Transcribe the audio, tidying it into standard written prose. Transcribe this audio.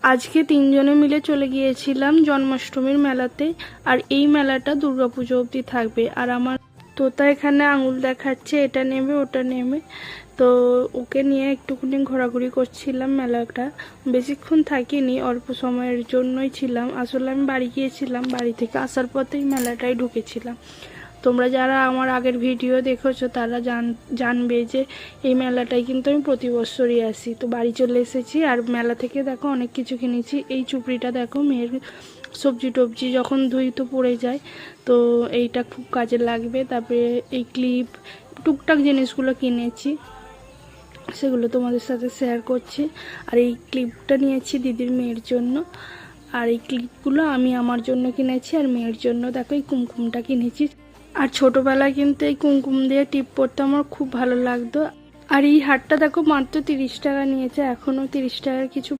আজকে তিনজনে মিলে চলে গিয়েছিলাম জন্মাষ্টমীর মেলাতে। আর এই মেলাটা দুর্গাপুজো অবধি থাকবে। আর আমার তোতা এখানে আঙুল দেখাচ্ছে, এটা নেবে ওটা নেবে। তো ওকে নিয়ে একটুখানি ঘোরাঘুরি করছিলাম। মেলাটা বেশিক্ষণ থাকিনি, অল্প সময়ের জন্যই ছিলাম। আসলে আমি বাড়ি গিয়েছিলাম, বাড়ি থেকে আসার পথেই মেলাটায় ঢুকেছিলাম। তোমরা যারা আমার আগের ভিডিও দেখেছো তারা জানবে যে এই মেলাটায় কিন্তু আমি প্রতি বছরই আসি। তো বাড়ি চলে এসেছি, আর মেলা থেকে দেখো অনেক কিছু কিনেছি। এই চুপড়িটা দেখো, মেয়ের সবজি টবজি যখন ধুই তো পড়ে যায়, তো এইটা খুব কাজে লাগবে। তারপরে এই ক্লিপ, টুকটাক জিনিসগুলো কিনেছি, সেগুলো তোমাদের সাথে শেয়ার করছি। আর এই ক্লিপটা নিয়েছি দিদির মেয়ের জন্য। আর এই ক্লিপগুলো আমি আমার জন্য কিনেছি, আর মেয়ের জন্য দেখো এই কুমকুমটা কিনেছি। আর ছোটোবেলায় কিন্তু এই কুমকুম দিয়ে টিপ পরতে আমার খুব ভালো লাগতো। আর এই হারটা দেখো মাত্র 30 টাকা নিয়েছে, এখনও 30 টাকার কিছু